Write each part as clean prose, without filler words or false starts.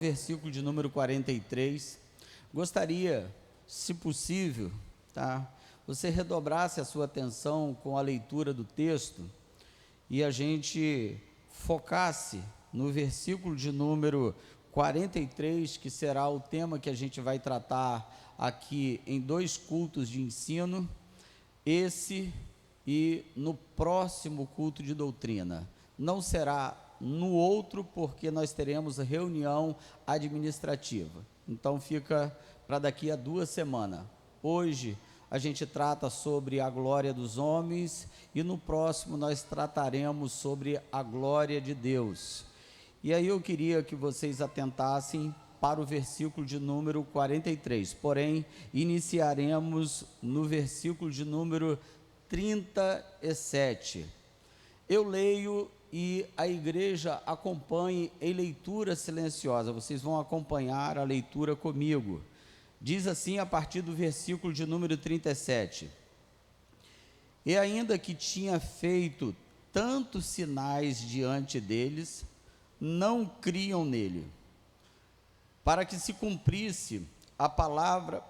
Versículo de número 43. Gostaria, se possível, você redobrasse a sua atenção com a leitura do texto e a gente focasse no versículo de número 43, que será o tema que a gente vai tratar aqui em 2 cultos de ensino, esse e no próximo culto de doutrina. Não será no outro, porque nós teremos reunião administrativa. Então fica para daqui a 2 semanas. Hoje a gente trata sobre a glória dos homens e no próximo nós trataremos sobre a glória de Deus. E aí eu queria que vocês atentassem para o versículo de número 43. Porém, iniciaremos no versículo de número 37. Eu leio e a igreja acompanhe em leitura silenciosa. Vocês vão acompanhar a leitura comigo. Diz assim a partir do versículo de número 37. E ainda que tinha feito tantos sinais diante deles, não criam nele, para que se cumprisse a palavra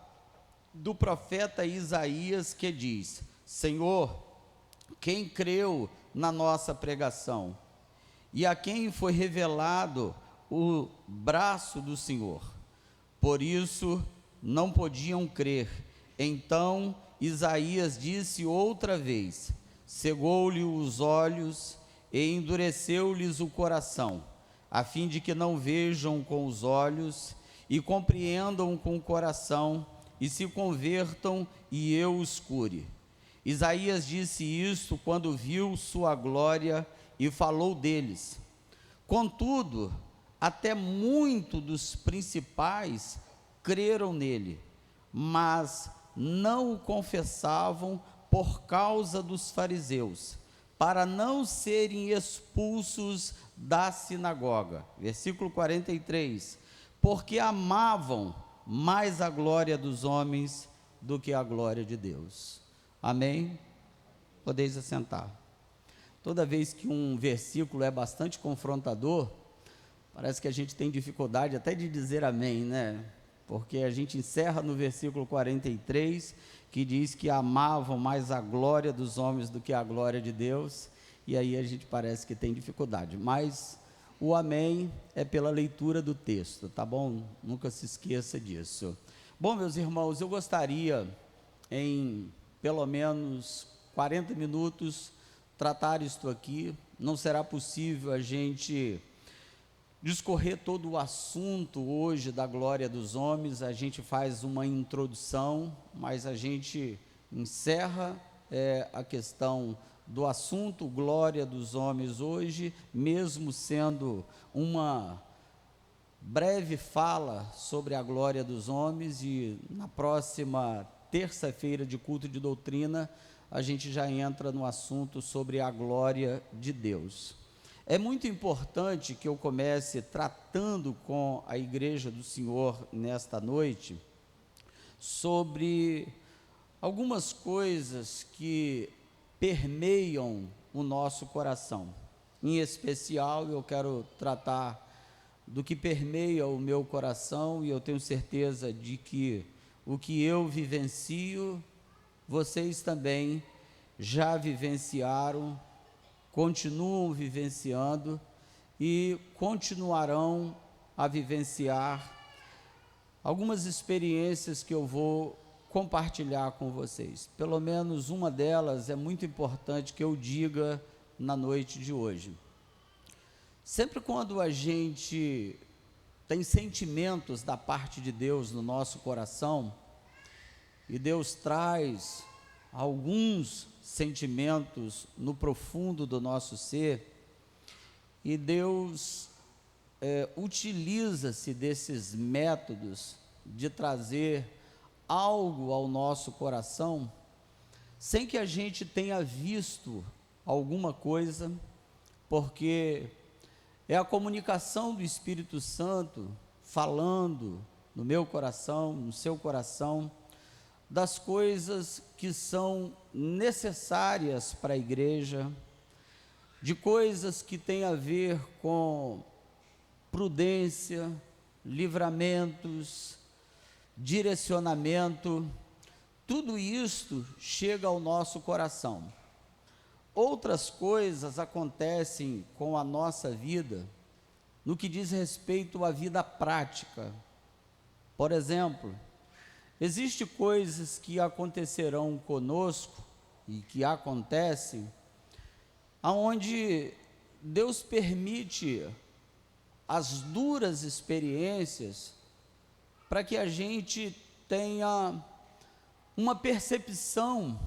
do profeta Isaías, que diz: Senhor, quem creu na nossa pregação, e a quem foi revelado o braço do Senhor? Por isso não podiam crer. Então Isaías disse outra vez: cegou-lhe os olhos e endureceu-lhes o coração, a fim de que não vejam com os olhos e compreendam com o coração e se convertam e eu os cure. Isaías disse isso quando viu sua glória e falou deles. Contudo, até muito dos principais creram nele, mas não o confessavam por causa dos fariseus, para não serem expulsos da sinagoga. Versículo 43. Porque amavam mais a glória dos homens do que a glória de Deus. Amém? Podeis assentar. Toda vez que um versículo é bastante confrontador, parece que a gente tem dificuldade até de dizer amém, né? Porque a gente encerra no versículo 43, que diz que amavam mais a glória dos homens do que a glória de Deus, e aí a gente parece que tem dificuldade, mas o amém é pela leitura do texto, tá bom? Nunca se esqueça disso. Bom, meus irmãos, eu gostaria em pelo menos 40 minutos tratar isto aqui. Não será possível a gente discorrer todo o assunto hoje da glória dos homens. A gente faz uma introdução, mas a gente encerra a questão do assunto glória dos homens hoje, mesmo sendo uma breve fala sobre a glória dos homens, e na próxima terça-feira de culto de doutrina a gente já entra no assunto sobre a glória de Deus. É muito importante que eu comece tratando com a igreja do Senhor nesta noite sobre algumas coisas que permeiam o nosso coração. Em especial, eu quero tratar do que permeia o meu coração, e eu tenho certeza de que o que eu vivencio, vocês também já vivenciaram, continuam vivenciando e continuarão a vivenciar algumas experiências que eu vou compartilhar com vocês. Pelo menos uma delas é muito importante que eu diga na noite de hoje. Sempre quando a gente tem sentimentos da parte de Deus no nosso coração, e Deus traz alguns sentimentos no profundo do nosso ser, e Deus utiliza-se desses métodos de trazer algo ao nosso coração, sem que a gente tenha visto alguma coisa, porque é a comunicação do Espírito Santo falando no meu coração, no seu coração, das coisas que são necessárias para a igreja, de coisas que têm a ver com prudência, livramentos, direcionamento, tudo isto chega ao nosso coração. Outras coisas acontecem com a nossa vida no que diz respeito à vida prática. Por exemplo, existem coisas que acontecerão conosco e que acontecem, aonde Deus permite as duras experiências para que a gente tenha uma percepção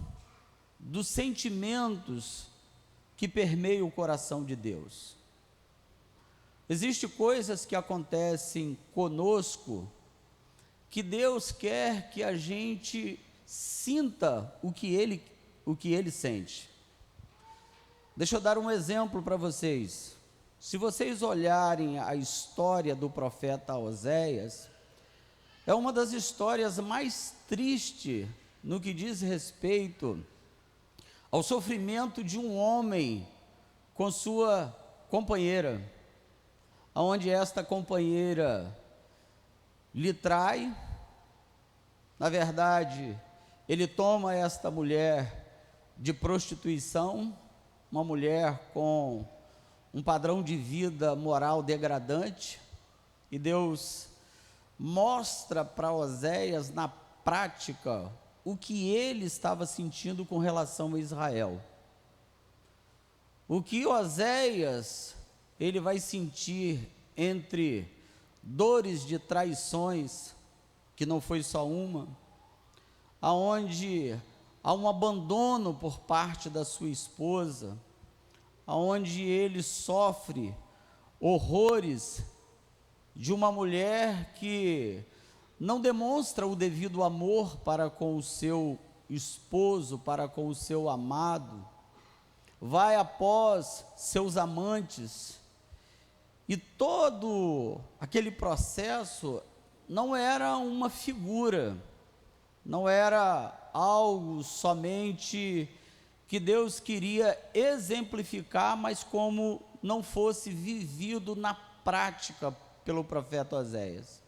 dos sentimentos que permeiam o coração de Deus. Existem coisas que acontecem conosco que Deus quer que a gente sinta o que Ele sente. Deixa eu dar um exemplo para vocês. Se vocês olharem a história do profeta Oséias, é uma das histórias mais tristes no que diz respeito ao sofrimento de um homem com sua companheira, onde esta companheira lhe trai. Na verdade, ele toma esta mulher de prostituição, uma mulher com um padrão de vida moral degradante, e Deus mostra para Oséias na prática o que ele estava sentindo com relação a Israel. O que Oséias ele vai sentir entre dores de traições, que não foi só uma, aonde há um abandono por parte da sua esposa, aonde ele sofre horrores de uma mulher que não demonstra o devido amor para com o seu esposo, para com o seu amado, vai após seus amantes, e todo aquele processo não era uma figura, não era algo somente que Deus queria exemplificar, mas como não fosse vivido na prática pelo profeta Oséias.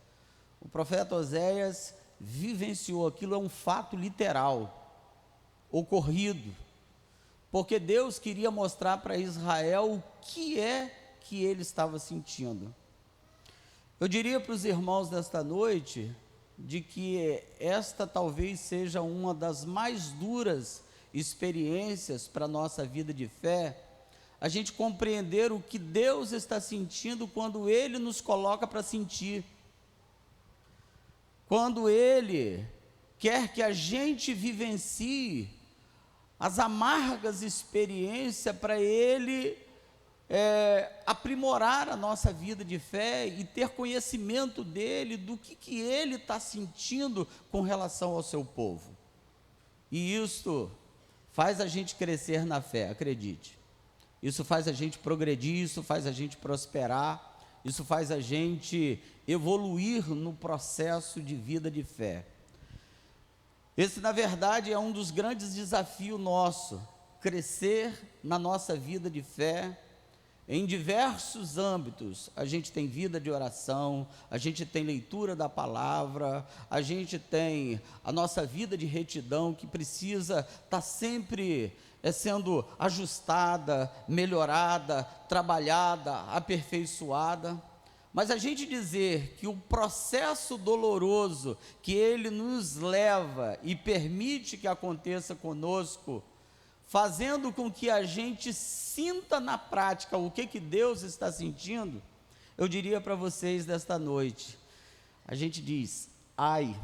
O profeta Oséias vivenciou aquilo, é um fato literal, ocorrido, porque Deus queria mostrar para Israel o que é que ele estava sentindo. Eu diria para os irmãos desta noite, de que esta talvez seja uma das mais duras experiências para a nossa vida de fé, a gente compreender o que Deus está sentindo quando Ele nos coloca para sentir, quando Ele quer que a gente vivencie as amargas experiências para Ele aprimorar a nossa vida de fé e ter conhecimento dEle, do que Ele está sentindo com relação ao seu povo. E isto faz a gente crescer na fé, acredite. Isso faz a gente progredir, isso faz a gente prosperar, isso faz a gente evoluir no processo de vida de fé. Esse, na verdade, é um dos grandes desafios nossos, crescer na nossa vida de fé, em diversos âmbitos. A gente tem vida de oração, a gente tem leitura da palavra, a gente tem a nossa vida de retidão, que precisa estar sempre sendo ajustada, melhorada, trabalhada, aperfeiçoada. Mas a gente dizer que o processo doloroso que Ele nos leva e permite que aconteça conosco, fazendo com que a gente sinta na prática o que Deus está sentindo, eu diria para vocês desta noite, a gente diz, ai,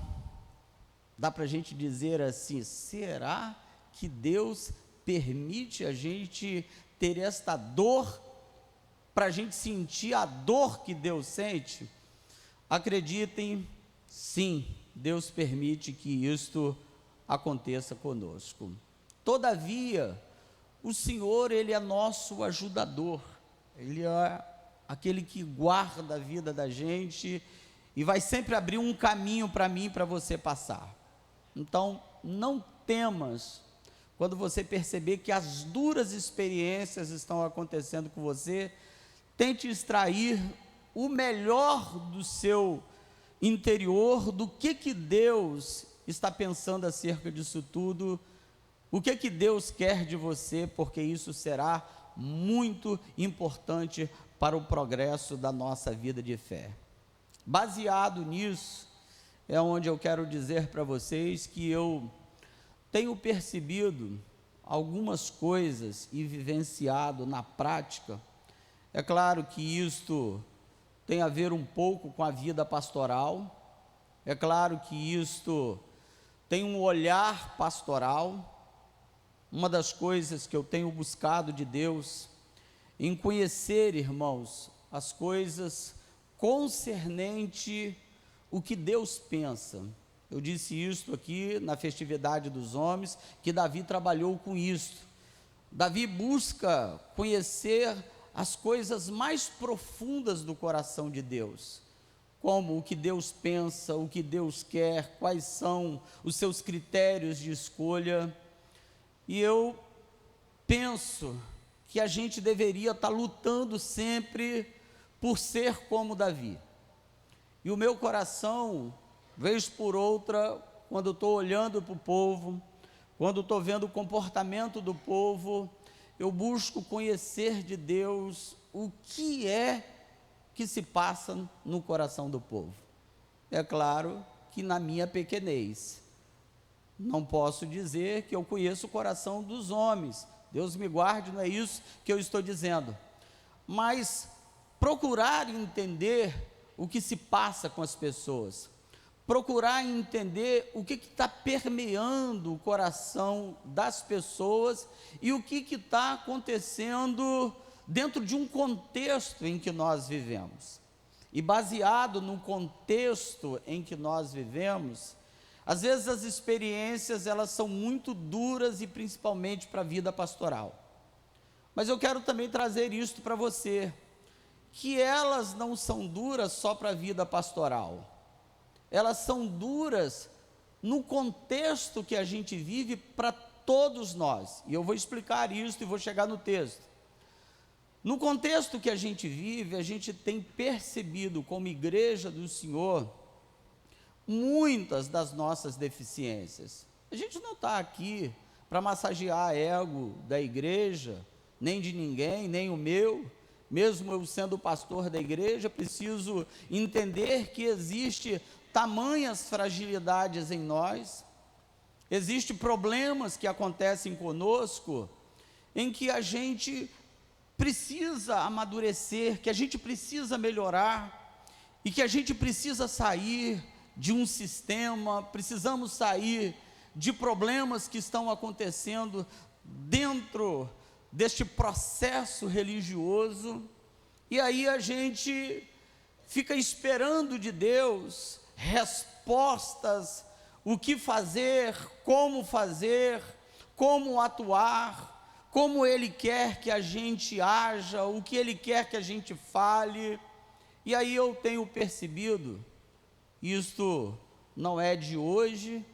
dá para a gente dizer assim, será que Deus permite a gente ter esta dor, para a gente sentir a dor que Deus sente? Acreditem, sim, Deus permite que isto aconteça conosco. Todavia, o Senhor, Ele é nosso ajudador, Ele é aquele que guarda a vida da gente e vai sempre abrir um caminho para mim e para você passar. Então, não temas quando você perceber que as duras experiências estão acontecendo com você. Tente extrair o melhor do seu interior, do que Deus está pensando acerca disso tudo, o que Deus quer de você, porque isso será muito importante para o progresso da nossa vida de fé. Baseado nisso, é onde eu quero dizer para vocês que eu tenho percebido algumas coisas e vivenciado na prática. É claro que isto tem a ver um pouco com a vida pastoral, é claro que isto tem um olhar pastoral. Uma das coisas que eu tenho buscado de Deus, em conhecer, irmãos, as coisas concernente o que Deus pensa. Eu disse isto aqui na festividade dos homens, que Davi trabalhou com isto. Davi busca conhecer as coisas mais profundas do coração de Deus, como o que Deus pensa, o que Deus quer, quais são os seus critérios de escolha. E eu penso que a gente deveria estar lutando sempre por ser como Davi. E o meu coração, vez por outra, quando estou olhando para o povo, quando estou vendo o comportamento do povo, eu busco conhecer de Deus o que é que se passa no coração do povo. É claro que na minha pequenez, não posso dizer que eu conheço o coração dos homens, Deus me guarde, não é isso que eu estou dizendo, mas procurar entender o que se passa com as pessoas, procurar entender o que está permeando o coração das pessoas e o que está acontecendo dentro de um contexto em que nós vivemos. E baseado no contexto em que nós vivemos, às vezes as experiências elas são muito duras e principalmente para a vida pastoral. Mas eu quero também trazer isto para você, que elas não são duras só para a vida pastoral. Elas são duras no contexto que a gente vive para todos nós. E eu vou explicar isso e vou chegar no texto. No contexto que a gente vive, a gente tem percebido como igreja do Senhor muitas das nossas deficiências. A gente não está aqui para massagear ego da igreja, nem de ninguém, nem o meu. Mesmo eu sendo pastor da igreja, preciso entender que existe tamanhas fragilidades em nós, existem problemas que acontecem conosco, em que a gente precisa amadurecer, que a gente precisa melhorar, e que a gente precisa sair de um sistema, precisamos sair de problemas que estão acontecendo dentro deste processo religioso, e aí a gente fica esperando de Deus respostas, o que fazer, como atuar, como Ele quer que a gente haja, o que Ele quer que a gente fale. E aí eu tenho percebido, isto não é de hoje,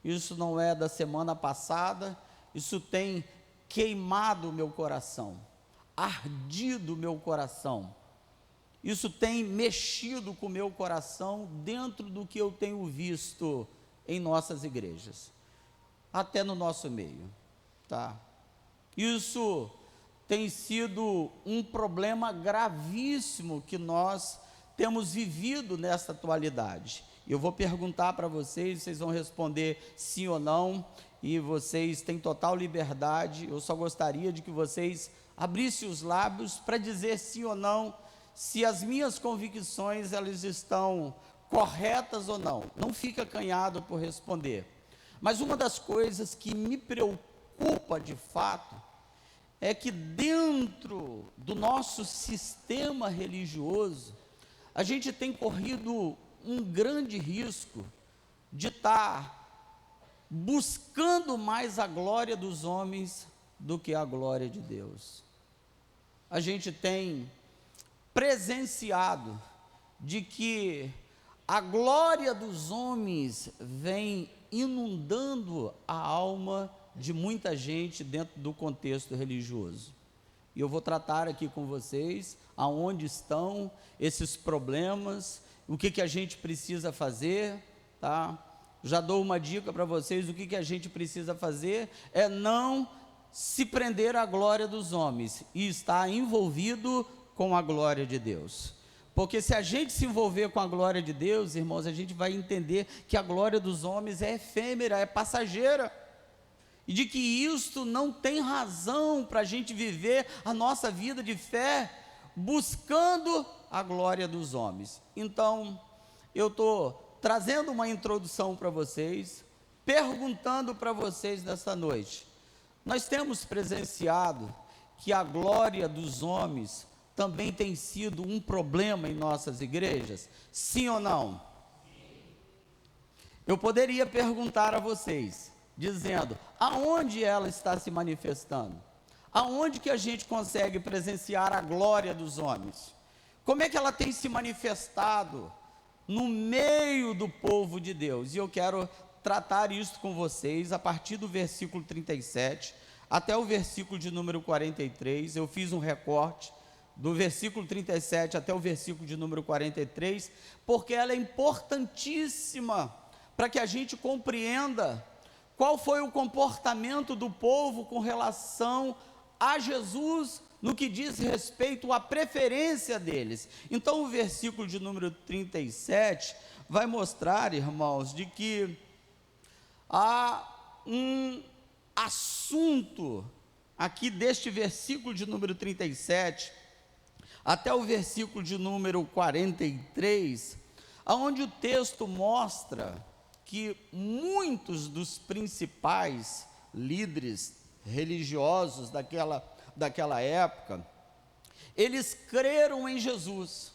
isso não é da semana passada, isso tem queimado o meu coração, ardido o meu coração, isso tem mexido com o meu coração dentro do que eu tenho visto em nossas igrejas, até no nosso meio, tá? Isso tem sido um problema gravíssimo que nós temos vivido nesta atualidade. Eu vou perguntar para vocês, vocês vão responder sim ou não, e vocês têm total liberdade. Eu só gostaria de que vocês abrissem os lábios para dizer sim ou não, se as minhas convicções elas estão corretas ou não. Não fica acanhado por responder. Mas uma das coisas que me preocupa de fato é que dentro do nosso sistema religioso a gente tem corrido um grande risco de estar buscando mais a glória dos homens do que a glória de Deus. A gente tem presenciado de que a glória dos homens vem inundando a alma de muita gente dentro do contexto religioso. e eu vou tratar aqui com vocês aonde estão esses problemas, o que a gente precisa fazer, tá? Já dou uma dica para vocês, o que a gente precisa fazer é não se prender à glória dos homens e estar envolvido com a glória de Deus. Porque se a gente se envolver com a glória de Deus, irmãos, a gente vai entender que a glória dos homens é efêmera, é passageira, e de que isto não tem razão para a gente viver a nossa vida de fé buscando a glória dos homens. Então, eu estou trazendo uma introdução para vocês, perguntando para vocês nesta noite: nós temos presenciado que a glória dos homens também tem sido um problema em nossas igrejas? Sim ou não? Eu poderia perguntar a vocês, dizendo, aonde ela está se manifestando? Aonde que a gente consegue presenciar a glória dos homens? Como é que ela tem se manifestado no meio do povo de Deus? E eu quero tratar isso com vocês a partir do versículo 37 até o versículo de número 43. Eu fiz um recorte do versículo 37 até o versículo de número 43, porque ela é importantíssima para que a gente compreenda qual foi o comportamento do povo com relação a Jesus, no que diz respeito à preferência deles. Então o versículo de número 37 vai mostrar, irmãos, de que há um assunto aqui deste versículo de número 37 até o versículo de número 43, onde o texto mostra que muitos dos principais líderes religiosos daquela época, eles creram em Jesus.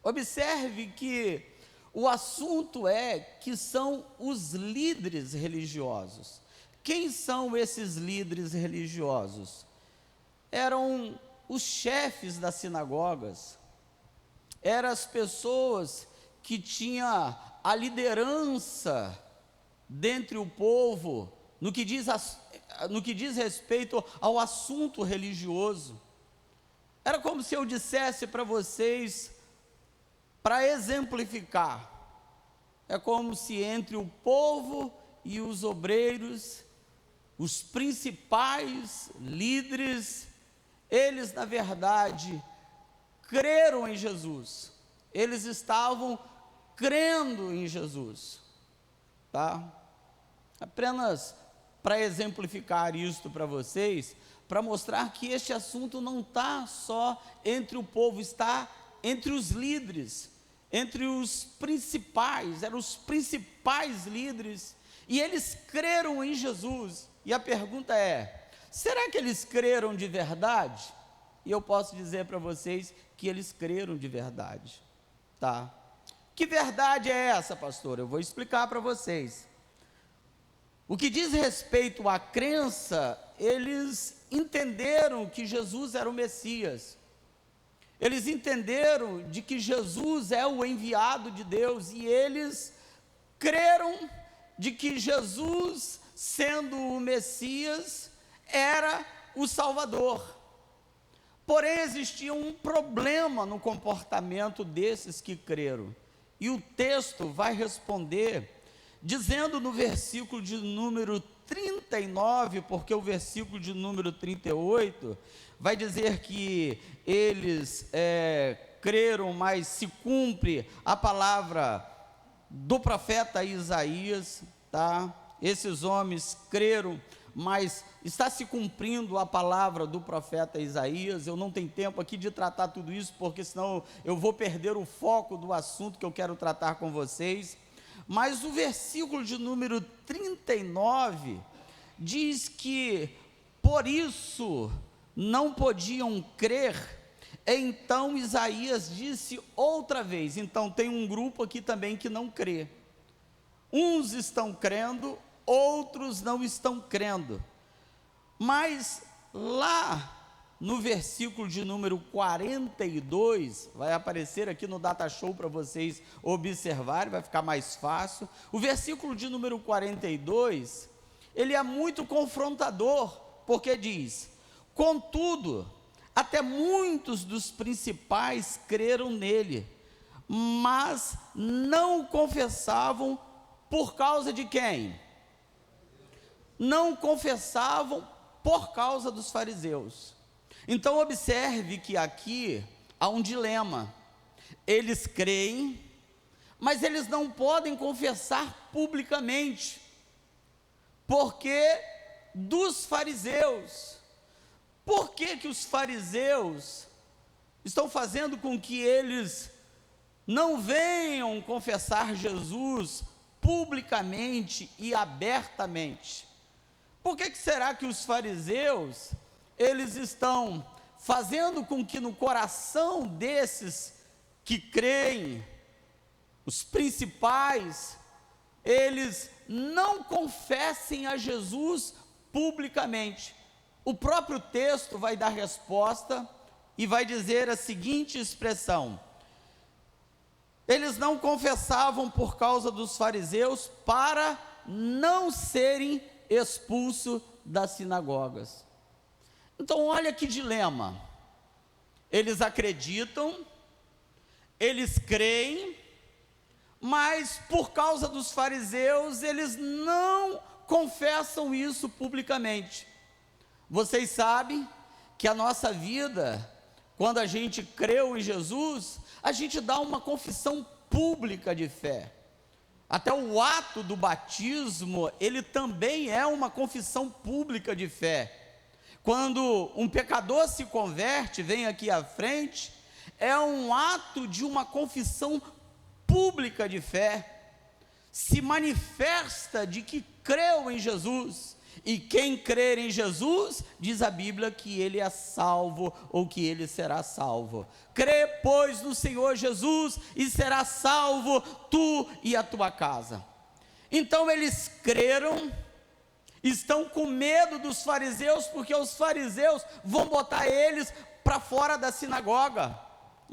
Observe que o assunto é que são os líderes religiosos. Quem são esses líderes religiosos? Eram os chefes das sinagogas, eram as pessoas que tinham a liderança dentre o povo, no que diz respeito ao assunto religioso. Era como se eu dissesse para vocês, para exemplificar, é como se entre o povo e os obreiros, os principais líderes, eles na verdade creram em Jesus, eles estavam crendo em Jesus, tá? Apenas para exemplificar isto para vocês, para mostrar que este assunto não está só entre o povo, está entre os líderes, entre os principais, eram os principais líderes, e eles creram em Jesus. E a pergunta é, será que eles creram de verdade? E eu posso dizer para vocês que eles creram de verdade, tá? Que verdade é essa, pastor? Eu vou explicar para vocês. O que diz respeito à crença, eles entenderam que Jesus era o Messias. Eles entenderam de que Jesus é o enviado de Deus, e eles creram de que Jesus, sendo o Messias, era o Salvador. Porém, existia um problema no comportamento desses que creram, e o texto vai responder, dizendo no versículo de número 39, porque o versículo de número 38 vai dizer que eles creram, mas se cumpre a palavra do profeta Isaías, tá? Esses homens creram, mas está se cumprindo a palavra do profeta Isaías. Eu não tenho tempo aqui de tratar tudo isso, porque senão eu vou perder o foco do assunto que eu quero tratar com vocês. Mas o versículo de número 39 diz que por isso não podiam crer. Então Isaías disse outra vez. Então tem um grupo aqui também que não crê. Uns estão crendo, outros não estão crendo. Mas lá no versículo de número 42, vai aparecer aqui no Data Show para vocês observarem, vai ficar mais fácil. O versículo de número 42, ele é muito confrontador, porque diz: contudo, Até muitos dos principais creram nele, mas não confessavam por causa de quem? Não confessavam por causa dos fariseus. Então observe que aqui há um dilema. Eles creem, mas eles não podem confessar publicamente, porque dos fariseus. Por que que os fariseus estão fazendo com que eles não venham confessar Jesus publicamente e abertamente? Por que que será que os fariseus, eles estão fazendo com que no coração desses que creem, os principais, eles não confessem a Jesus publicamente? O próprio texto vai dar resposta e vai dizer a seguinte expressão: eles não confessavam por causa dos fariseus, para não serem expulsos das sinagogas. Então olha que dilema. Eles acreditam, eles creem, mas por causa dos fariseus, eles não confessam isso publicamente. Vocês sabem que a nossa vida, quando a gente creu em Jesus, a gente dá uma confissão pública de fé. Até o ato do batismo, ele também é uma confissão pública de fé. Quando um pecador se converte, vem aqui à frente, é um ato de uma confissão pública de fé, se manifesta de que creu em Jesus, e quem crer em Jesus, diz a Bíblia que ele é salvo, ou que ele será salvo. Crê, pois, no Senhor Jesus, e será salvo tu e a tua casa. Então eles creram, estão com medo dos fariseus, porque os fariseus vão botar eles para fora da sinagoga.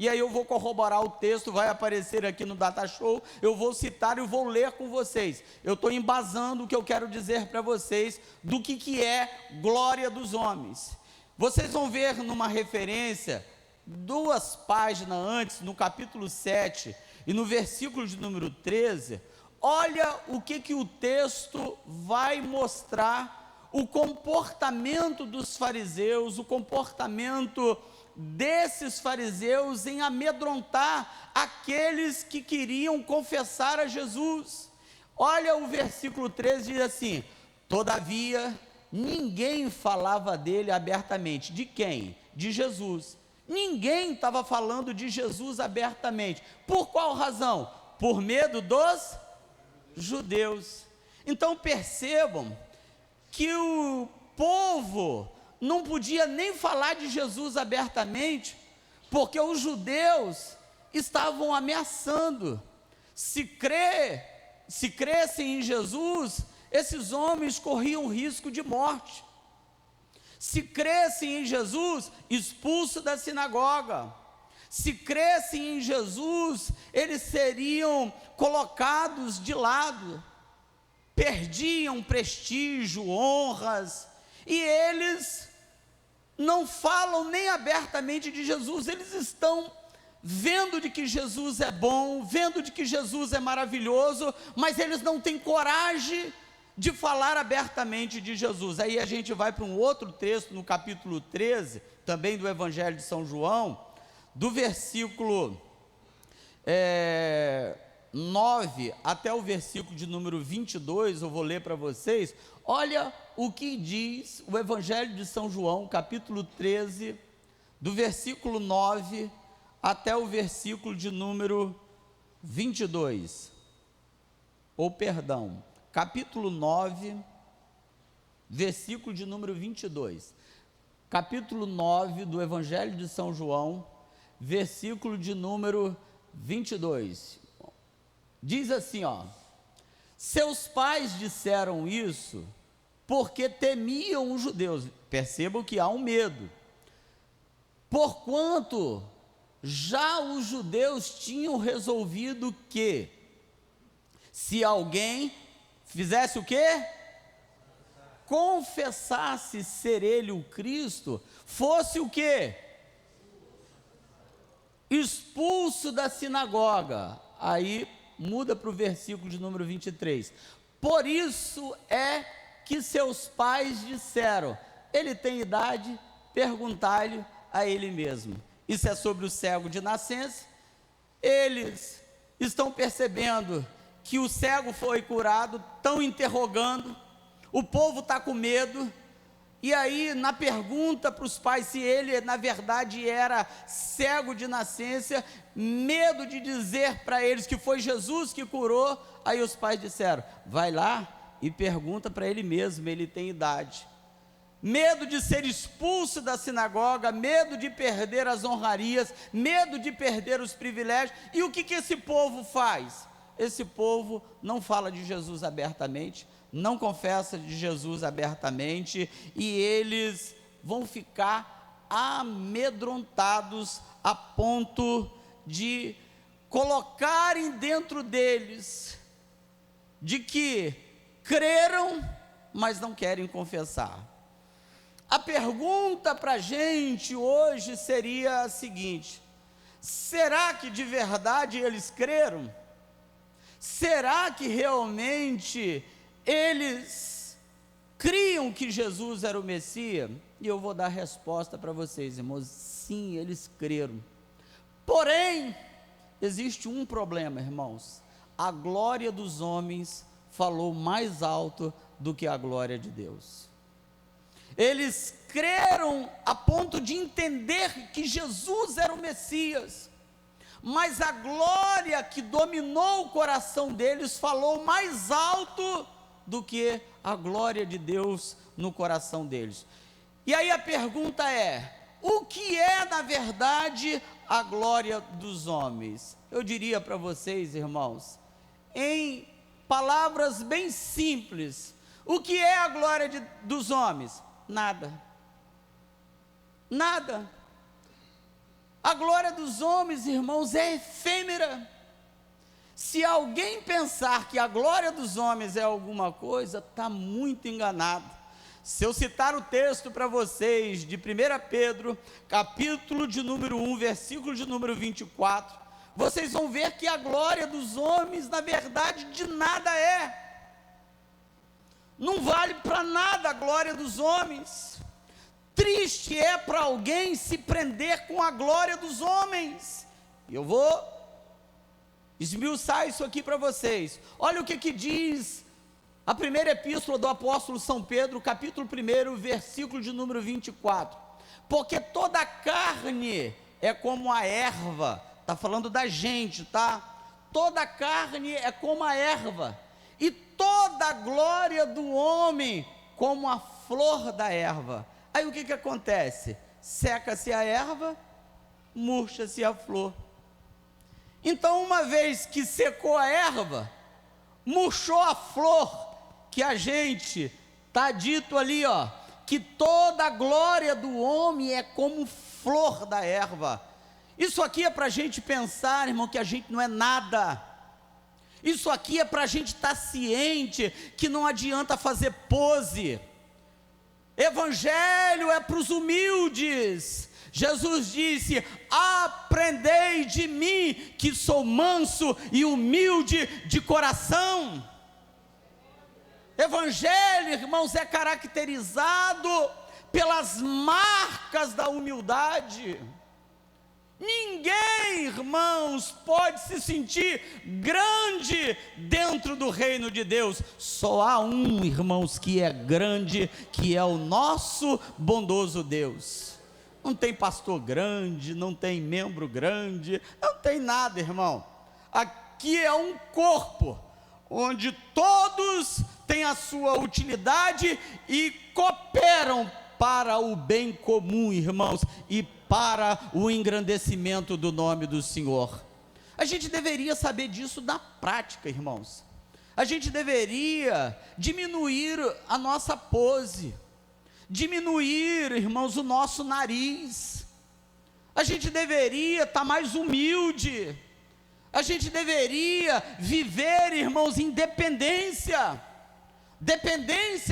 E aí eu vou corroborar o texto, vai aparecer aqui no Data Show, eu vou citar e vou ler com vocês. Eu estou embasando o que eu quero dizer para vocês, do que é glória dos homens. Vocês vão ver numa referência, 2 páginas antes, no capítulo 7, e no versículo de número 13, olha o que o texto vai mostrar, o comportamento dos fariseus, o comportamento desses fariseus em amedrontar aqueles que queriam confessar a Jesus. Olha o versículo 13, diz assim: todavia ninguém falava dele abertamente. De quem? De Jesus. Ninguém estava falando de Jesus abertamente. Por qual razão? Por medo dos judeus. Então percebam que o povo não podia nem falar de Jesus abertamente, porque os judeus estavam ameaçando. Se crescem em Jesus, esses homens corriam risco de morte. Se crescem em Jesus, expulso da sinagoga. Se crescem em Jesus, eles seriam colocados de lado, perdiam prestígio, honras, e eles não falam nem abertamente de Jesus. Eles estão vendo de que Jesus é bom, vendo de que Jesus é maravilhoso, mas eles não têm coragem de falar abertamente de Jesus. Aí a gente vai para um outro texto, no capítulo 13, também do Evangelho de São João, do versículo 9 até o versículo de número 22, eu vou ler para vocês. Olha o que diz o Evangelho de São João, capítulo 13, do versículo 9 até o versículo de número 22. Capítulo 9, versículo de número 22. Capítulo 9 do Evangelho de São João, versículo de número 22. Diz assim, ó: seus pais disseram isso porque temiam os judeus. Percebam que há um medo, porquanto já os judeus tinham resolvido que, se alguém fizesse o quê? Confessasse ser ele o Cristo, fosse o quê? expulso da sinagoga. Aí muda para o versículo de número 23. Por isso é que seus pais disseram: ele tem idade, perguntai-lhe a ele mesmo. Isso é sobre o cego de nascença. Eles estão percebendo que o cego foi curado, estão interrogando, o povo está com medo. E aí, na pergunta para os pais se ele na verdade era cego de nascença, medo de dizer para eles que foi Jesus que curou, aí os pais disseram: vai lá e pergunta para ele mesmo, ele tem idade. Medo de ser expulso da sinagoga, medo de perder as honrarias, medo de perder os privilégios. E o que esse povo faz? Esse povo não fala de Jesus abertamente, não confessa de Jesus abertamente, e eles vão ficar amedrontados a ponto de colocarem dentro deles de que creram, mas não querem confessar. A pergunta para a gente hoje seria a seguinte: será que de verdade eles creram? Será que realmente eles criam que Jesus era o Messias? E eu vou dar a resposta para vocês, irmãos: sim, eles creram. Porém, existe um problema, irmãos: a glória dos homens falou mais alto do que a glória de Deus. Eles creram a ponto de entender que Jesus era o Messias, mas a glória que dominou o coração deles falou mais alto do que a glória de Deus no coração deles. E aí a pergunta é: o que é na verdade a glória dos homens? Eu diria para vocês, irmãos, em palavras bem simples, o que é a glória dos homens? Nada. Nada. A glória dos homens, irmãos, é efêmera. Se alguém pensar que a glória dos homens é alguma coisa, está muito enganado. Se eu citar o texto para vocês de 1 Pedro, capítulo de número 1, versículo de número 24, vocês vão ver que a glória dos homens, na verdade, de nada é. Não vale para nada a glória dos homens. Triste é para alguém se prender com a glória dos homens. E eu vou esmiuçar isso aqui para vocês. Olha o que diz a primeira epístola do apóstolo São Pedro, capítulo 1, versículo de número 24. Porque toda carne é como a erva. Está falando da gente, tá? Toda carne é como a erva, e toda a glória do homem como a flor da erva. Aí o que acontece? Seca-se a erva, murcha-se a flor. Então, uma vez que secou a erva, murchou a flor, que a gente, está dito ali, ó, que toda a glória do homem é como flor da erva. Isso aqui é para a gente pensar, irmão, que a gente não é nada. Isso aqui é para a gente estar ciente que não adianta fazer pose. Evangelho é para os humildes. Jesus disse: aprendei de mim, que sou manso e humilde de coração. Evangelho, irmãos, é caracterizado pelas marcas da humildade. Ninguém, irmãos, pode se sentir grande dentro do reino de Deus. Só há um, irmãos, que é grande, que é o nosso bondoso Deus. Não tem pastor grande, não tem membro grande, não tem nada, irmão. Aqui é um corpo, onde todos têm a sua utilidade e cooperam para o bem comum, irmãos, e para o engrandecimento do nome do Senhor. A gente deveria saber disso na prática, irmãos. A gente deveria diminuir a nossa pose, diminuir, irmãos, o nosso nariz. A gente deveria estar mais humilde. A gente deveria viver, irmãos, em dependência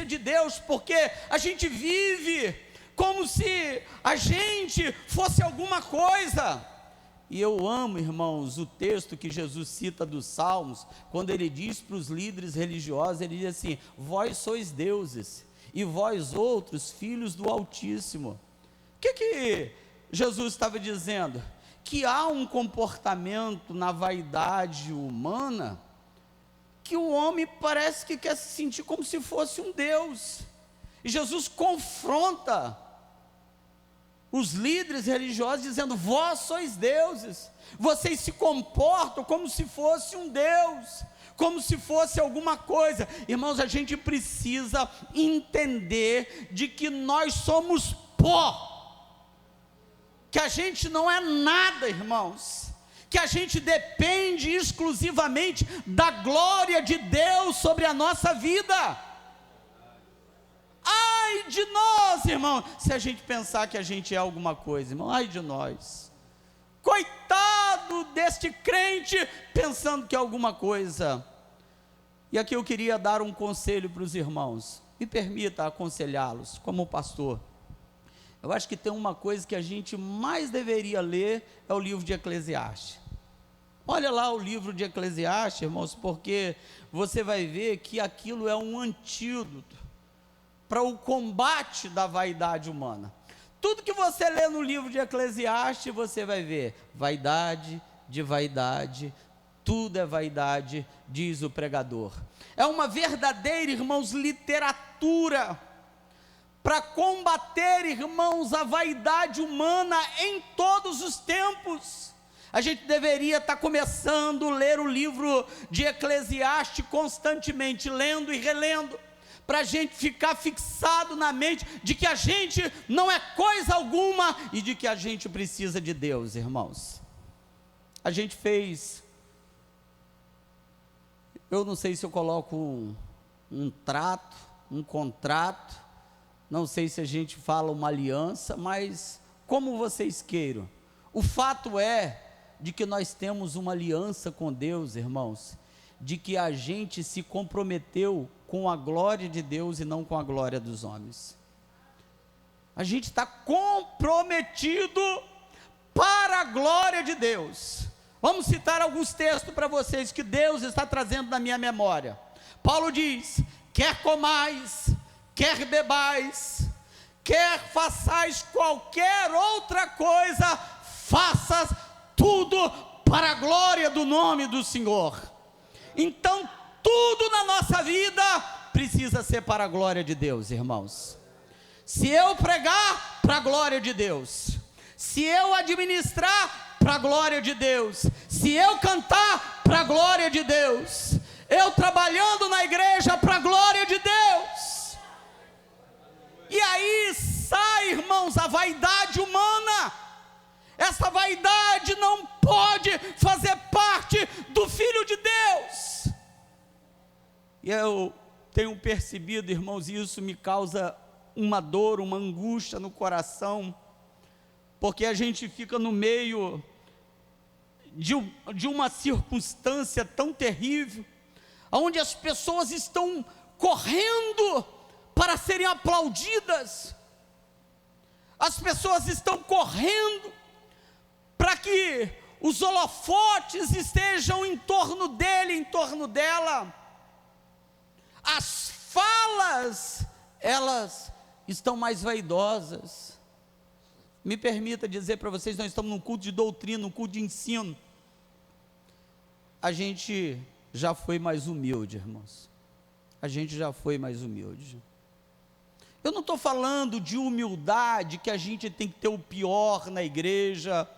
de Deus, porque a gente vive como se a gente fosse alguma coisa. E eu amo, irmãos, o texto que Jesus cita dos Salmos, quando ele diz para os líderes religiosos, ele diz assim: vós sois deuses, e vós outros filhos do Altíssimo. O que Jesus estava dizendo? Que há um comportamento na vaidade humana, que o homem parece que quer se sentir como se fosse um Deus, e Jesus confronta os líderes religiosos dizendo: vós sois deuses, vocês se comportam como se fosse um Deus, como se fosse alguma coisa. Irmãos, a gente precisa entender de que nós somos pó, que a gente não é nada, irmãos, que a gente depende exclusivamente da glória de Deus sobre a nossa vida. Ai de nós, irmão, se a gente pensar que a gente é alguma coisa, irmão, ai de nós, coitado deste crente, pensando que é alguma coisa. E aqui eu queria dar um conselho para os irmãos, me permita aconselhá-los, como pastor. Eu acho que tem uma coisa que a gente mais deveria ler, é o livro de Eclesiastes. Olha lá o livro de Eclesiastes, irmãos, porque você vai ver que aquilo é um antídoto para o combate da vaidade humana. Tudo que você lê no livro de Eclesiastes, você vai ver vaidade de vaidade, tudo é vaidade, diz o pregador. É uma verdadeira, irmãos, literatura para combater, irmãos, a vaidade humana em todos os tempos. A gente deveria estar começando a ler o livro de Eclesiastes constantemente, lendo e relendo, para a gente ficar fixado na mente de que a gente não é coisa alguma e de que a gente precisa de Deus, irmãos. A gente fez, eu não sei se eu coloco um trato, um contrato, não sei se a gente fala uma aliança, mas como vocês queiram, o fato é de que nós temos uma aliança com Deus, irmãos, de que a gente se comprometeu com a glória de Deus e não com a glória dos homens. A gente está comprometido para a glória de Deus. Vamos citar alguns textos para vocês que Deus está trazendo na minha memória. Paulo diz: quer comais, quer bebais, quer façais qualquer outra coisa, faças tudo para a glória do nome do Senhor. Então, tudo na nossa vida precisa ser para a glória de Deus, irmãos. Se eu pregar, para a glória de Deus. Se eu administrar, para a glória de Deus. Se eu cantar, para a glória de Deus. Eu trabalhando na igreja, para a glória de Deus. E aí sai, irmãos, a vaidade humana. Essa vaidade não pode fazer parte do Filho de Deus. E eu tenho percebido, irmãos, e isso me causa uma dor, uma angústia no coração, porque a gente fica no meio de uma circunstância tão terrível, onde as pessoas estão correndo para serem aplaudidas, as pessoas estão correndo para que os holofotes estejam em torno dele, em torno dela. As falas, elas estão mais vaidosas. Me permita dizer para vocês, nós estamos num culto de doutrina, num culto de ensino. A gente já foi mais humilde, irmãos. A gente já foi mais humilde. Eu não estou falando de humildade, que a gente tem que ter o pior na igreja.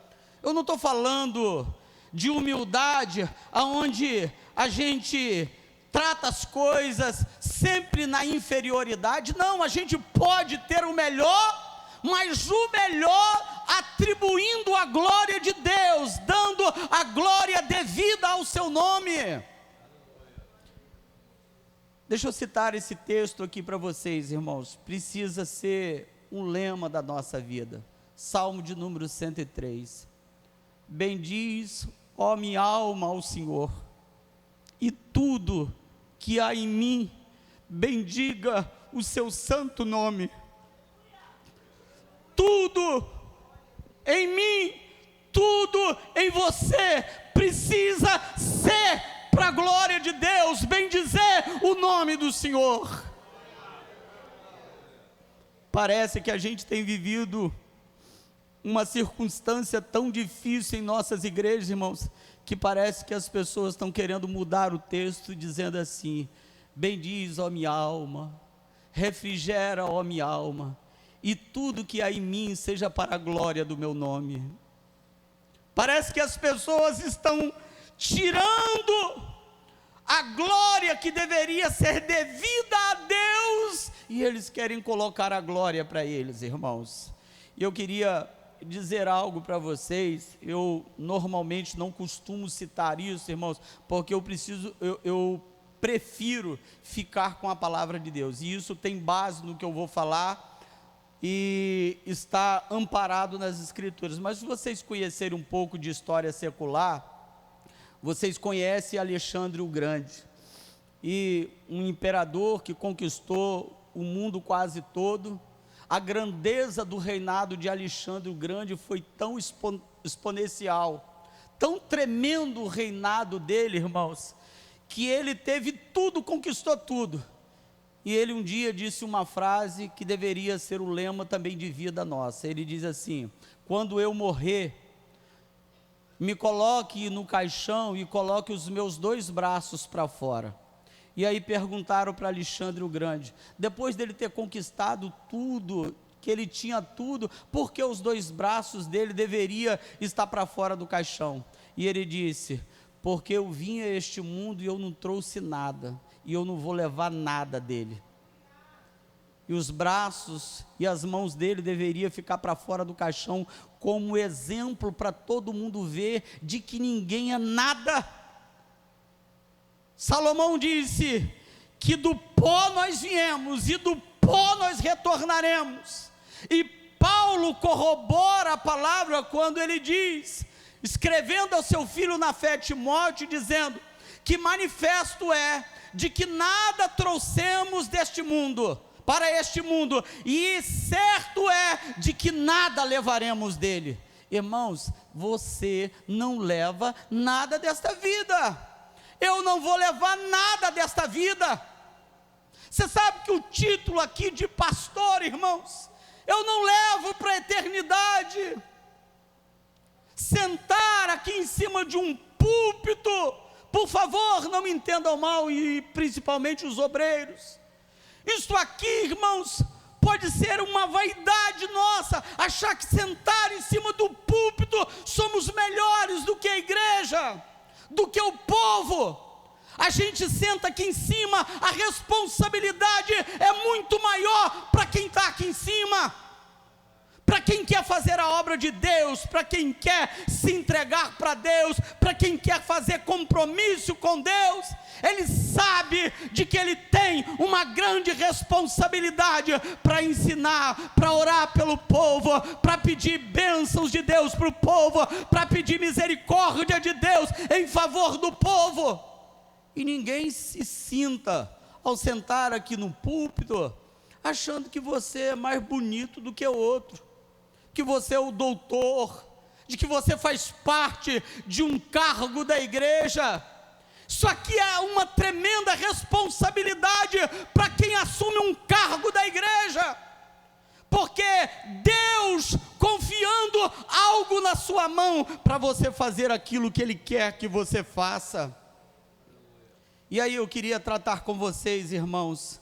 Eu não estou falando de humildade, aonde a gente trata as coisas sempre na inferioridade. Não, a gente pode ter o melhor, mas o melhor atribuindo a glória de Deus, dando a glória devida ao seu nome. Deixa eu citar esse texto aqui para vocês, irmãos. Precisa ser um lema da nossa vida. Salmo de número 103. Bendiz, ó minha alma, ao Senhor, e tudo que há em mim, bendiga o seu santo nome. Tudo em mim, tudo em você precisa ser para a glória de Deus, bem dizer o nome do Senhor. Parece que a gente tem vivido uma circunstância tão difícil em nossas igrejas, irmãos, que parece que as pessoas estão querendo mudar o texto, dizendo assim: bendiz, ó minha alma, refrigera, ó minha alma, e tudo que há em mim seja para a glória do meu nome. Parece que as pessoas estão tirando a glória que deveria ser devida a Deus, e eles querem colocar a glória para eles, irmãos. E eu queria dizer algo para vocês. Eu normalmente não costumo citar isso, irmãos, porque eu prefiro ficar com a palavra de Deus, e isso tem base no que eu vou falar, e está amparado nas Escrituras. Mas se vocês conhecerem um pouco de história secular, vocês conhecem Alexandre o Grande, e um imperador que conquistou o mundo quase todo. A grandeza do reinado de Alexandre o Grande foi tão exponencial, tão tremendo o reinado dele, irmãos, que ele teve tudo, conquistou tudo. E ele um dia disse uma frase que deveria ser o lema também de vida nossa. Ele diz assim: quando eu morrer, me coloque no caixão e coloque os meus 2 braços para fora. E aí perguntaram para Alexandre o Grande, depois dele ter conquistado tudo, que ele tinha tudo, por que os 2 braços dele deveria estar para fora do caixão? E ele disse: porque eu vim a este mundo e eu não trouxe nada, e eu não vou levar nada dele. E os braços e as mãos dele deveriam ficar para fora do caixão, como exemplo para todo mundo ver de que ninguém é nada. Salomão disse que do pó nós viemos e do pó nós retornaremos. E Paulo corrobora a palavra quando ele diz, escrevendo ao seu filho na fé Timóteo, dizendo que manifesto é de que nada trouxemos deste mundo para este mundo, e certo é de que nada levaremos dele. Irmãos, você não leva nada desta vida. Eu não vou levar nada desta vida. Você sabe que o título aqui de pastor, irmãos, eu não levo para a eternidade. Sentar aqui em cima de um púlpito, por favor, não me entendam mal, e principalmente os obreiros, isso aqui, irmãos, pode ser uma vaidade nossa, achar que sentar em cima do púlpito somos melhores do que a igreja, do que o povo. A gente senta aqui em cima, a responsabilidade é muito maior para quem está aqui em cima, para quem quer fazer a obra de Deus, para quem quer se entregar para Deus, para quem quer fazer compromisso com Deus. Ele sabe de que ele tem uma grande responsabilidade para ensinar, para orar pelo povo, para pedir bênçãos de Deus para o povo, para pedir misericórdia de Deus em favor do povo. E ninguém se sinta, ao sentar aqui no púlpito, achando que você é mais bonito do que o outro, que você é o doutor, de que você faz parte de um cargo da igreja. Isso aqui é uma tremenda responsabilidade para quem assume um cargo da igreja, porque Deus confiando algo na sua mão para você fazer aquilo que Ele quer que você faça. E aí eu queria tratar com vocês, irmãos,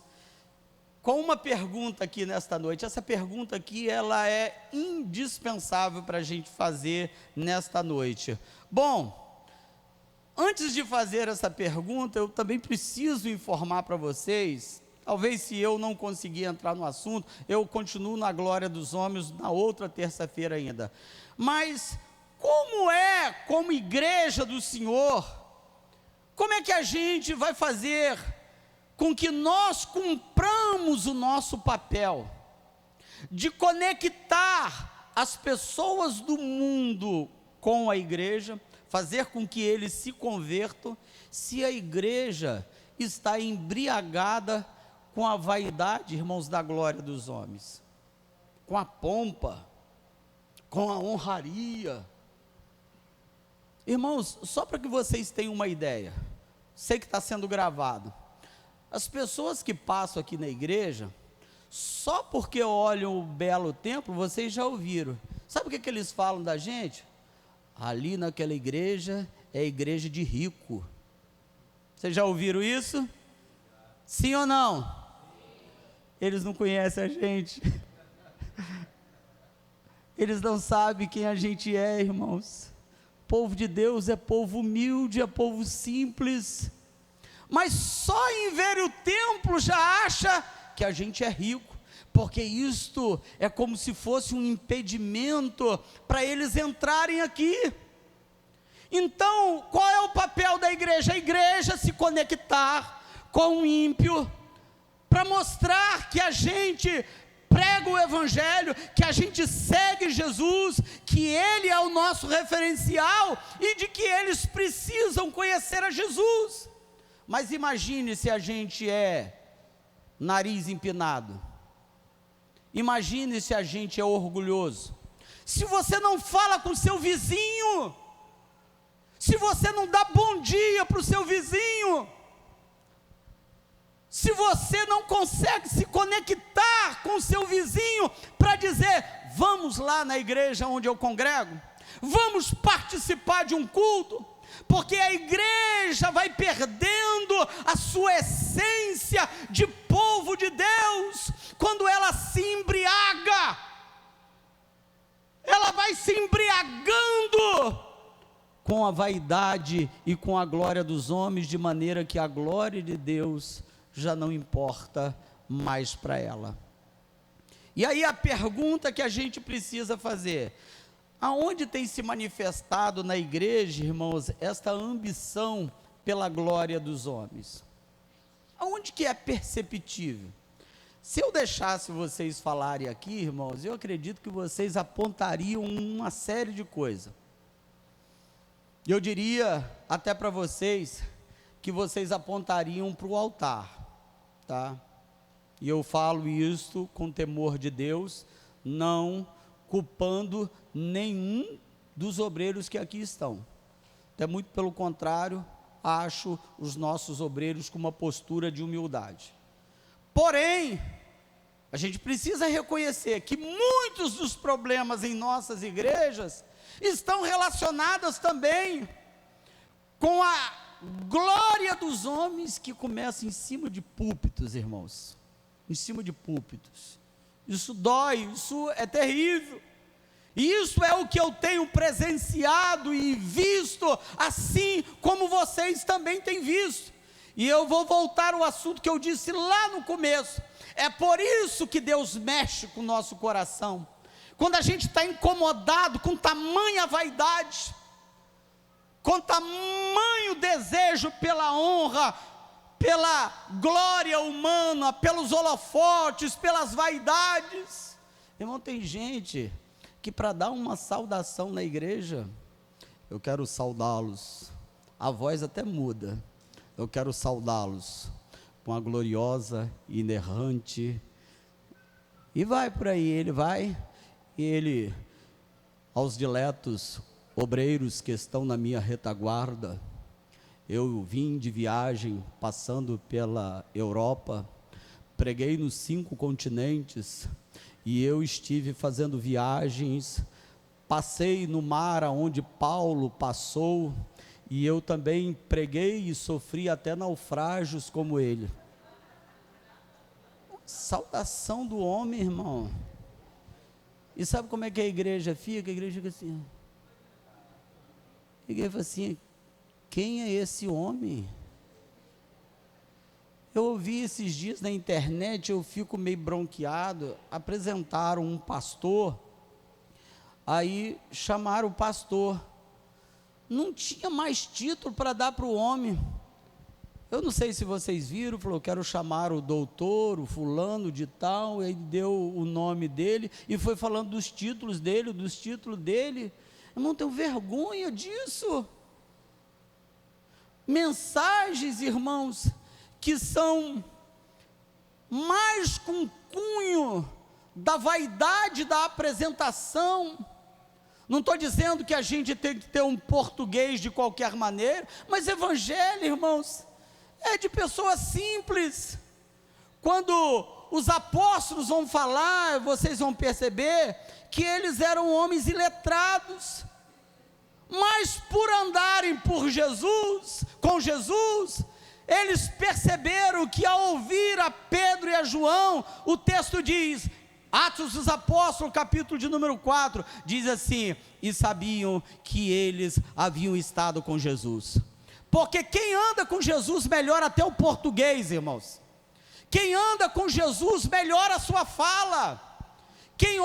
com uma pergunta aqui nesta noite. Essa pergunta aqui, ela é indispensável para a gente fazer nesta noite. Bom, antes de fazer essa pergunta, eu também preciso informar para vocês, talvez se eu não conseguir entrar no assunto, eu continuo na glória dos homens na outra terça-feira ainda. Mas como igreja do Senhor, como é que a gente vai fazer com que nós cumpramos o nosso papel de conectar as pessoas do mundo com a igreja, fazer com que eles se convertam, se a igreja está embriagada com a vaidade, irmãos, da glória dos homens, com a pompa, com a honraria, Irmãos, só para que vocês tenham uma ideia, sei que está sendo gravado, as pessoas que passam aqui na igreja, só porque olham o belo templo, vocês já ouviram, sabe o que eles falam da gente? Ali naquela igreja, é igreja de rico. Vocês já ouviram isso? Sim ou não? Eles não conhecem a gente, eles não sabem quem a gente é, irmãos. Povo de Deus é povo humilde, é povo simples, mas só em ver o templo já acha que a gente é rico, porque isto é como se fosse um impedimento para eles entrarem aqui. Então, qual é o papel da igreja? A igreja se conectar com o ímpio, para mostrar que a gente prega o evangelho, que a gente segue Jesus, que Ele é o nosso referencial, e de que eles precisam conhecer a Jesus. Mas imagine se a gente é nariz empinado, imagine se a gente é orgulhoso, se você não fala com o seu vizinho, se você não dá bom dia para o seu vizinho, se você não consegue se conectar com o seu vizinho para dizer, vamos lá na igreja onde eu congrego, vamos participar de um culto, porque a igreja vai perdendo a sua essência de povo de Deus, quando ela se embriaga, ela vai se embriagando com a vaidade e com a glória dos homens, de maneira que a glória de Deus já não importa mais para ela. E aí a pergunta que a gente precisa fazer: aonde tem se manifestado na igreja, irmãos, esta ambição pela glória dos homens? Aonde que é perceptível? Se eu deixasse vocês falarem aqui, irmãos, eu acredito que vocês apontariam uma série de coisas. Eu diria até para vocês que vocês apontariam para o altar, tá? E eu falo isso com temor de Deus, não culpando nenhum dos obreiros que aqui estão. Até muito pelo contrário, acho os nossos obreiros com uma postura de humildade. Porém, a gente precisa reconhecer que muitos dos problemas em nossas igrejas estão relacionados também com a glória dos homens que começa em cima de púlpitos, irmãos, em cima de púlpitos. Isso dói, isso é terrível, e isso é o que eu tenho presenciado e visto, assim como vocês também têm visto. E eu vou voltar ao assunto que eu disse lá no começo. É por isso que Deus mexe com o nosso coração, quando a gente está incomodado com tamanha vaidade, com tamanho desejo pela honra, pela glória humana, pelos holofotes, pelas vaidades. Irmão, tem gente que para dar uma saudação na igreja, eu quero saudá-los, a voz até muda, eu quero saudá-los com a gloriosa, inerrante, e vai por aí, ele vai, e ele, aos diletos obreiros que estão na minha retaguarda, eu vim de viagem, passando pela Europa, preguei nos 5 continentes, e eu estive fazendo viagens, passei no mar aonde Paulo passou, e eu também preguei e sofri até naufrágios como ele. Saudação do homem, irmão. E sabe como é que a igreja fica? A igreja fica assim. A igreja fala assim: quem é esse homem? Eu ouvi esses dias na internet, eu fico meio bronqueado. Apresentaram um pastor, aí chamaram o pastor, não tinha mais título para dar para o homem. Eu não sei se vocês viram, falou: quero chamar o doutor, o fulano de tal, e aí deu o nome dele, e foi falando dos títulos dele, irmão, tenho vergonha disso. Mensagens, irmãos, que são mais com cunho da vaidade da apresentação, Não estou dizendo que a gente tem que ter um português de qualquer maneira, mas evangelho, irmãos, é de pessoas simples. Quando os apóstolos vão falar, vocês vão perceber que eles eram homens iletrados, mas por andarem com Jesus, eles perceberam que ao ouvir a Pedro e a João, o texto diz, Atos dos Apóstolos, capítulo de número 4, diz assim, e sabiam que eles haviam estado com Jesus, porque quem anda com Jesus melhora até o português, irmãos, quem anda com Jesus melhora a sua fala, quem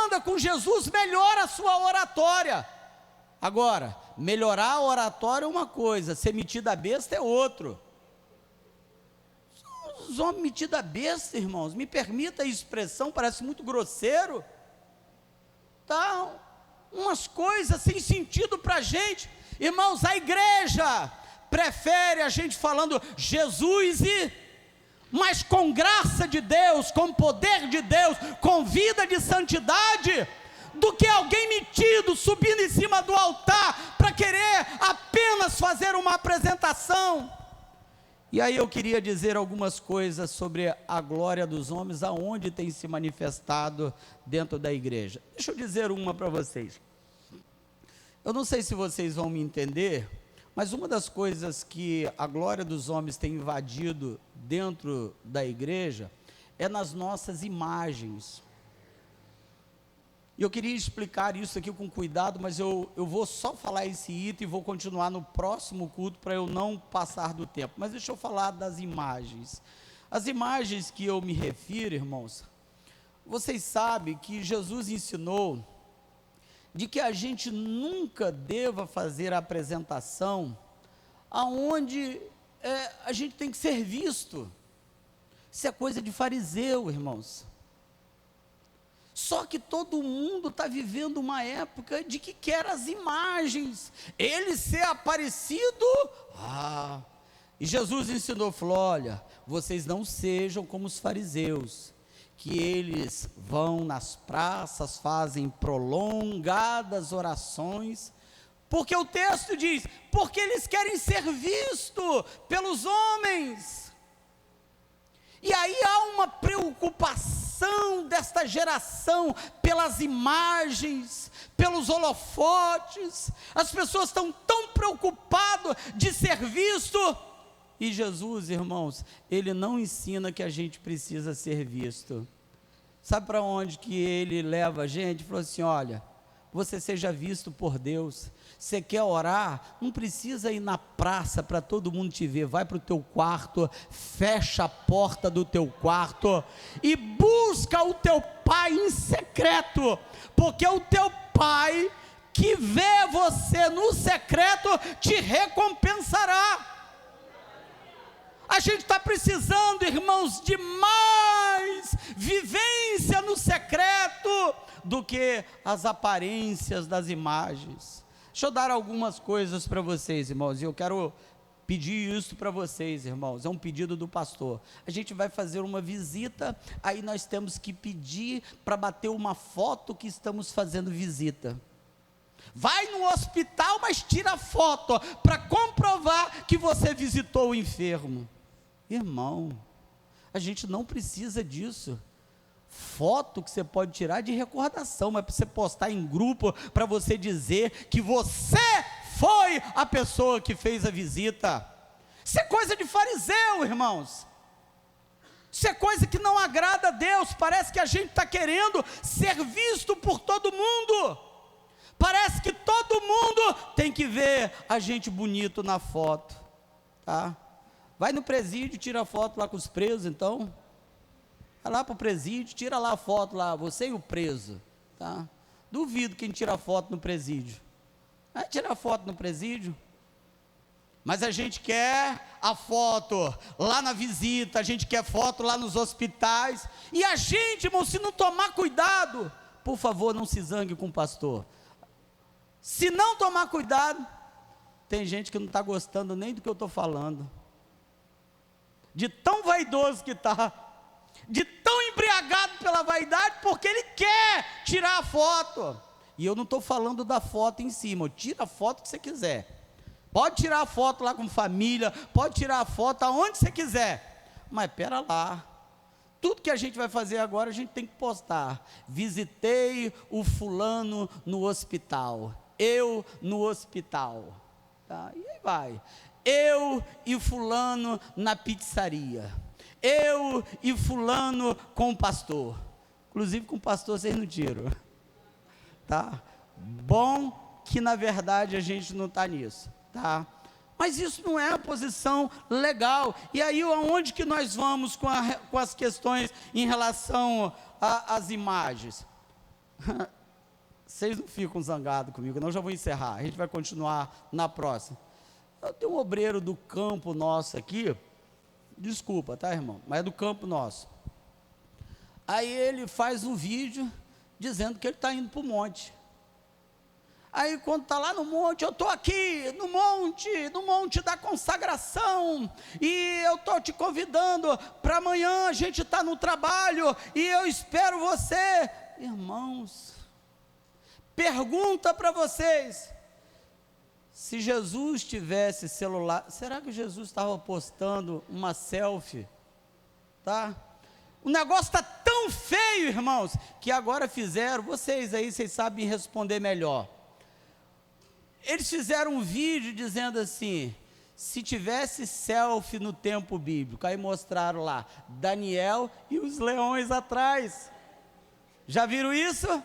anda com Jesus melhora a sua oratória. Agora, melhorar a oratória é uma coisa, ser metido a besta é outro. Os homens metidos a besta, irmãos, me permita a expressão, parece muito grosseiro, tá? Umas coisas sem sentido para a gente. Irmãos, a igreja prefere a gente falando Jesus mas com graça de Deus, com poder de Deus, com vida de santidade, do que alguém metido subindo em cima do altar para querer apenas fazer uma apresentação. E aí eu queria dizer algumas coisas sobre a glória dos homens, aonde tem se manifestado dentro da igreja. Deixa eu dizer uma para vocês. Eu não sei se vocês vão me entender, mas uma das coisas que a glória dos homens tem invadido dentro da igreja é nas nossas imagens. E eu queria explicar isso aqui com cuidado, mas eu vou só falar esse item e vou continuar no próximo culto para eu não passar do tempo. Mas deixa eu falar das imagens. As imagens que eu me refiro, irmãos, vocês sabem que Jesus ensinou de que a gente nunca deva fazer a apresentação aonde a gente tem que ser visto. Isso é coisa de fariseu, irmãos. Só que todo mundo está vivendo uma época de que quer as imagens, ele ser aparecido, e Jesus ensinou, falou, olha, vocês não sejam como os fariseus, que eles vão nas praças, fazem prolongadas orações, porque o texto diz, porque eles querem ser vistos pelos homens. E aí há uma preocupação desta geração pelas imagens, pelos holofotes, as pessoas estão tão preocupadas de ser visto, e Jesus, irmãos, ele não ensina que a gente precisa ser visto. Sabe para onde que ele leva a gente? Ele falou assim, olha, você seja visto por Deus. Você quer orar? Não precisa ir na praça para todo mundo te ver. Vai para o teu quarto, fecha a porta do teu quarto e busca o teu pai em secreto, porque o teu pai que vê você no secreto te recompensará. A gente está precisando, irmãos, de mais vivência no secreto do que as aparências das imagens. Deixa eu dar algumas coisas para vocês, irmãos, e eu quero pedir isso para vocês, irmãos, é um pedido do pastor. A gente vai fazer uma visita, aí nós temos que pedir para bater uma foto que estamos fazendo visita. Vai no hospital, mas tira foto para comprovar que você visitou o enfermo. Irmão, a gente não precisa disso. Foto que você pode tirar de recordação, mas para você postar em grupo, para você dizer que você foi a pessoa que fez a visita. Isso é coisa de fariseu, irmãos. Isso é coisa que não agrada a Deus. Parece que a gente está querendo ser visto por todo mundo. Parece que todo mundo tem que ver a gente bonito na foto, tá? Vai no presídio, tira foto lá com os presos, então. Vai lá para o presídio, tira lá a foto lá, você e o preso, tá? Duvido quem tira foto no presídio. Vai tirar foto no presídio. Mas a gente quer a foto lá na visita, a gente quer foto lá nos hospitais. E a gente, irmão, se não tomar cuidado, por favor, não se zangue com o pastor. Se não tomar cuidado, tem gente que não está gostando nem do que eu estou falando. De tão vaidoso que está, de tão embriagado pela vaidade, porque ele quer tirar a foto. E eu não estou falando da foto em cima, tira a foto que você quiser. Pode tirar a foto lá com família, pode tirar a foto aonde você quiser. Mas pera lá, tudo que a gente vai fazer agora, a gente tem que postar. Visitei o fulano no hospital. Eu no hospital. Tá? E aí vai. Eu e fulano na pizzaria. Eu e fulano com o pastor. Inclusive com o pastor vocês não tiram. Tá? Bom que na verdade a gente não está nisso. Tá? Mas isso não é a posição legal. E aí aonde que nós vamos com as questões em relação às imagens? Vocês não ficam zangados comigo, não, já vou encerrar, a gente vai continuar na próxima. Eu tenho um obreiro do campo nosso aqui, desculpa, tá, irmão, mas é do campo nosso. Aí ele faz um vídeo dizendo que ele está indo para o monte. Aí quando está lá no monte, eu estou aqui no monte da consagração, e eu estou te convidando para amanhã, a gente está no trabalho, e eu espero você. Irmãos, pergunta para vocês, se Jesus tivesse celular, será que Jesus estava postando uma selfie? Tá? O negócio está tão feio, irmãos, que agora fizeram, vocês aí, vocês sabem responder melhor. Eles fizeram um vídeo dizendo assim, se tivesse selfie no tempo bíblico, aí mostraram lá, Daniel e os leões atrás. Já viram isso?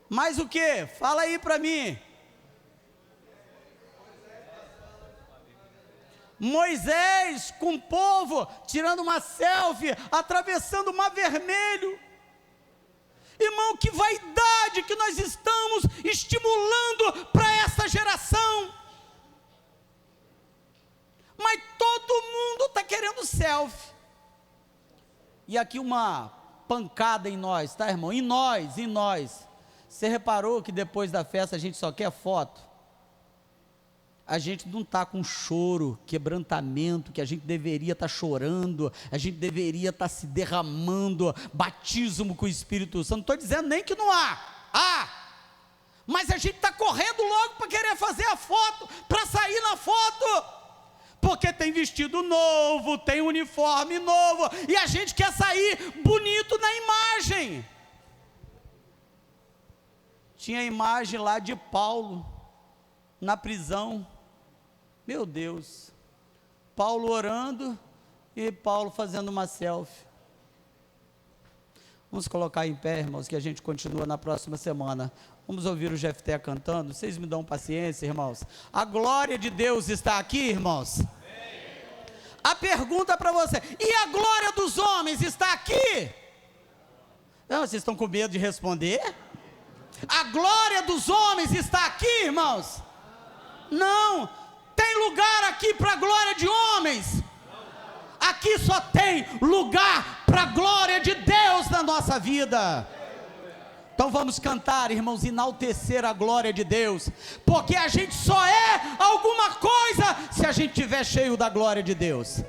Mais o que? Fala aí para mim. Moisés com o povo, tirando uma selfie, atravessando o mar vermelho. Irmão, que vaidade que nós estamos estimulando para essa geração. Mas todo mundo está querendo selfie. E aqui uma pancada em nós, tá, irmão? Em nós. Você reparou que depois da festa a gente só quer foto? A gente não está com choro, quebrantamento, que a gente deveria estar chorando, a gente deveria estar se derramando, batismo com o Espírito Santo. Não estou dizendo nem que não há, mas a gente está correndo logo para querer fazer a foto, para sair na foto, porque tem vestido novo, tem uniforme novo, e a gente quer sair bonito na imagem. Tinha a imagem lá de Paulo, na prisão. Meu Deus, Paulo orando e Paulo fazendo uma selfie. Vamos colocar em pé, irmãos, que a gente continua na próxima semana. Vamos ouvir o Jefté cantando. Vocês me dão paciência, irmãos. A glória de Deus está aqui, irmãos. A pergunta para você, e a glória dos homens está aqui? Não, vocês estão com medo de responder? A glória dos homens está aqui, irmãos? Não, tem lugar aqui para a glória de homens. Aqui só tem lugar para a glória de Deus na nossa vida. Então vamos cantar, irmãos, enaltecer a glória de Deus, porque a gente só é alguma coisa se a gente estiver cheio da glória de Deus.